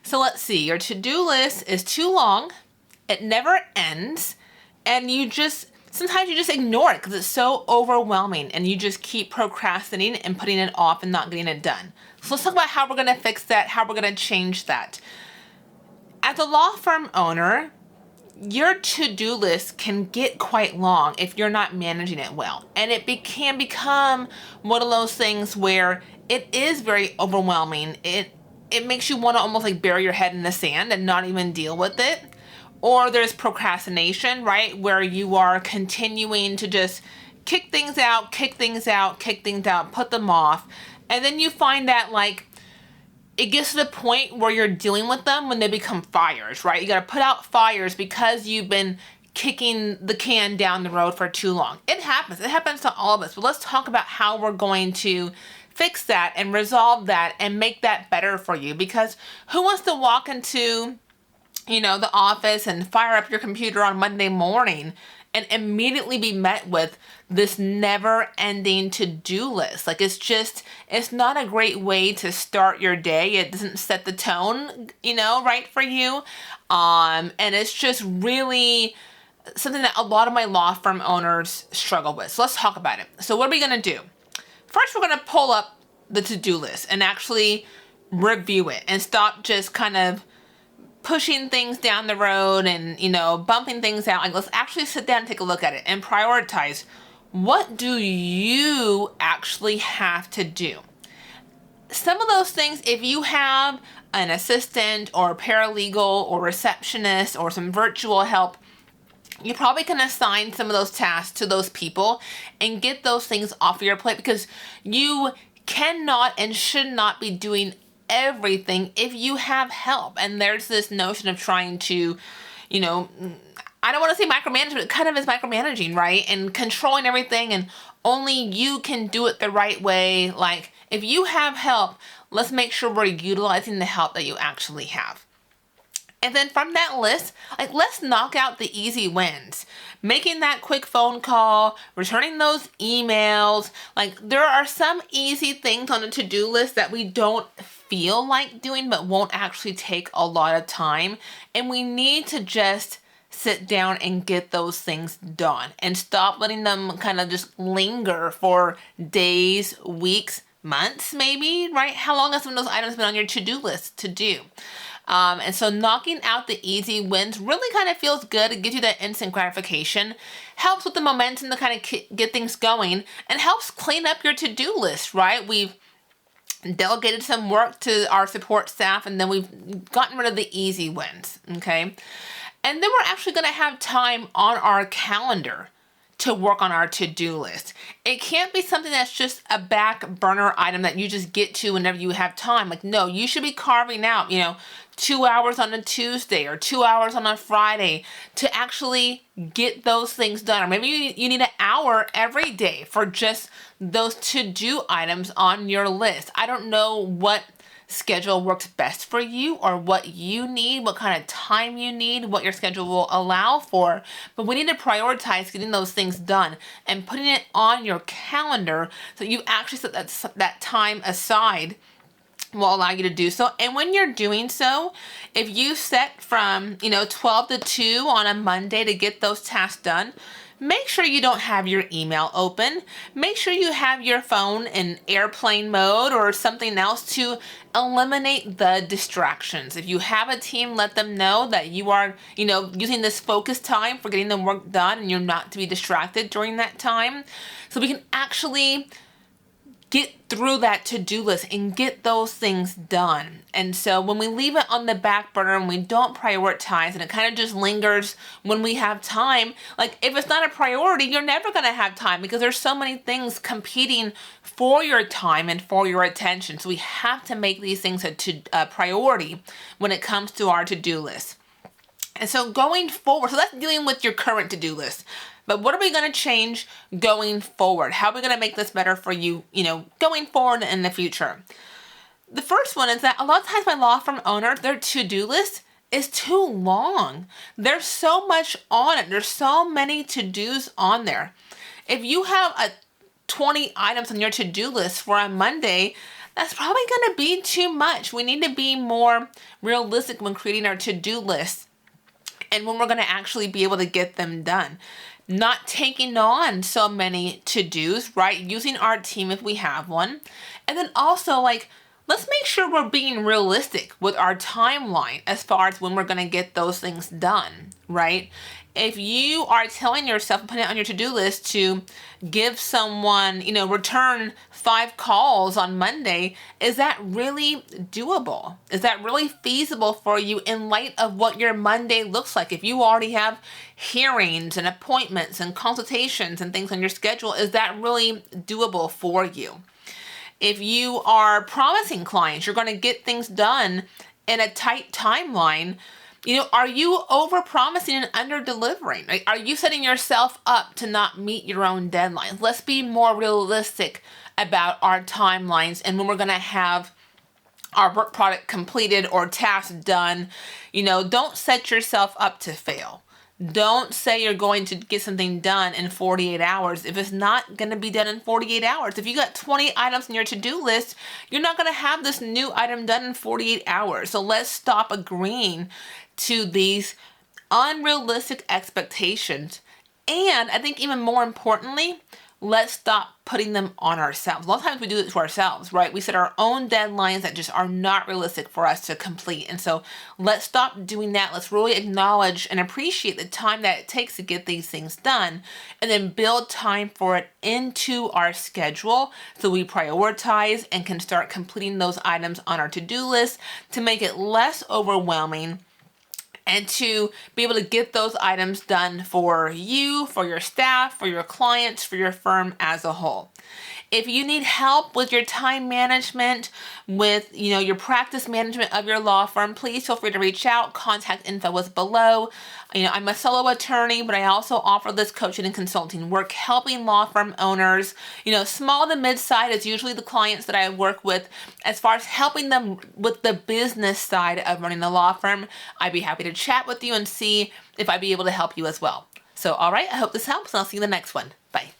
So let's see, your to-do list is too long, it never ends, and sometimes you just ignore it because it's so overwhelming and you just keep procrastinating and putting it off and not getting it done. So let's talk about how we're gonna fix that, how we're gonna change that. As a law firm owner, your to-do list can get quite long if you're not managing it well. And can become one of those things where it is very overwhelming. It makes you want to almost like bury your head in the sand and not even deal with it. Or there's procrastination, right? Where you are continuing to just kick things out, put them off. And then you find that like it gets to the point where you're dealing with them when they become fires, right? You got to put out fires because you've been kicking the can down the road for too long. It happens to all of us. But let's talk about how we're going to fix that and resolve that and make that better for you. Because who wants to walk into, the office and fire up your computer on Monday morning and immediately be met with this never-ending to-do list? Like, it's not a great way to start your day. It doesn't set the tone, right for you. And it's just really something that a lot of my law firm owners struggle with. So let's talk about it. So what are we gonna do? First, we're gonna pull up the to-do list and actually review it and stop just kind of pushing things down the road and, bumping things out. Like, let's actually sit down and take a look at it and prioritize. What do you actually have to do? Some of those things, if you have an assistant or a paralegal or receptionist or some virtual help, you probably can assign some of those tasks to those people and get those things off your plate, because you cannot and should not be doing everything if you have help. And there's this notion of trying to, I don't want to say micromanage, but it kind of is micromanaging, right? And controlling everything, and only you can do it the right way. Like, if you have help, let's make sure we're utilizing the help that you actually have. And then from that list, like, let's knock out the easy wins. Making that quick phone call, returning those emails. Like, there are some easy things on the to-do list that we don't feel like doing, but won't actually take a lot of time. And we need to just sit down and get those things done and stop letting them kind of just linger for days, weeks, months, maybe, right? How long have some of those items been on your to-do list to do? And so knocking out the easy wins really kind of feels good. It gives you that instant gratification, helps with the momentum to kind of get things going, and helps clean up your to-do list, right? We've delegated some work to our support staff, and then we've gotten rid of the easy wins, okay? And then we're actually going to have time on our calendar to work on our to-do list. It can't be something that's just a back burner item that you just get to whenever you have time. Like, no, you should be carving out, 2 hours on a Tuesday or 2 hours on a Friday to actually get those things done. Or maybe you need an hour every day for just those to-do items on your list. I don't know what schedule works best for you or what you need, what kind of time you need, what your schedule will allow for. But we need to prioritize getting those things done and putting it on your calendar so you actually set that time aside will allow you to do so. And when you're doing so, if you set from 12 to 2 on a Monday to get those tasks done, make sure you don't have your email open. Make sure you have your phone in airplane mode or something else to eliminate the distractions. If you have a team, let them know that you are, using this focus time for getting the work done and you're not to be distracted during that time. So we can actually get through that to-do list and get those things done. And so when we leave it on the back burner and we don't prioritize and it kind of just lingers when we have time, like, if it's not a priority, you're never going to have time because there's so many things competing for your time and for your attention. So we have to make these things a priority when it comes to our to-do list. And so going forward, so that's dealing with your current to-do list. But what are we going to change going forward? How are we going to make this better for you, going forward in the future? The first one is that a lot of times my law firm owners, their to-do list is too long. There's so much on it. There's so many to-dos on there. If you have 20 items on your to-do list for a Monday, that's probably going to be too much. We need to be more realistic when creating our to-do list and when we're going to actually be able to get them done. Not taking on so many to-dos, right? Using our team if we have one. And then also, like, let's make sure we're being realistic with our timeline as far as when we're going to get those things done, right? If you are telling yourself, putting it on your to-do list to give someone, return 5 calls on Monday, is that really doable? Is that really feasible for you in light of what your Monday looks like? If you already have hearings and appointments and consultations and things on your schedule, is that really doable for you? If you are promising clients you're going to get things done in a tight timeline, are you over promising and under delivering? Are you setting yourself up to not meet your own deadlines? Let's be more realistic about our timelines and when we're going to have our work product completed or tasks done. Don't set yourself up to fail. Don't say you're going to get something done in 48 hours if it's not going to be done in 48 hours. If you got 20 items on your to-do list, you're not going to have this new item done in 48 hours. So let's stop agreeing to these unrealistic expectations. And I think even more importantly, let's stop putting them on ourselves. A lot of times we do it to ourselves, right? We set our own deadlines that just are not realistic for us to complete. And so let's stop doing that. Let's really acknowledge and appreciate the time that it takes to get these things done, and then build time for it into our schedule so we prioritize and can start completing those items on our to-do list to make it less overwhelming and to be able to get those items done for you, for your staff, for your clients, for your firm as a whole. If you need help with your time management, with your practice management of your law firm, please feel free to reach out. Contact info is below. I'm a solo attorney, but I also offer this coaching and consulting work, helping law firm owners. Small to mid-size is usually the clients that I work with. As far as helping them with the business side of running a law firm, I'd be happy to chat with you and see if I'd be able to help you as well. So, all right, I hope this helps, and I'll see you in the next one. Bye.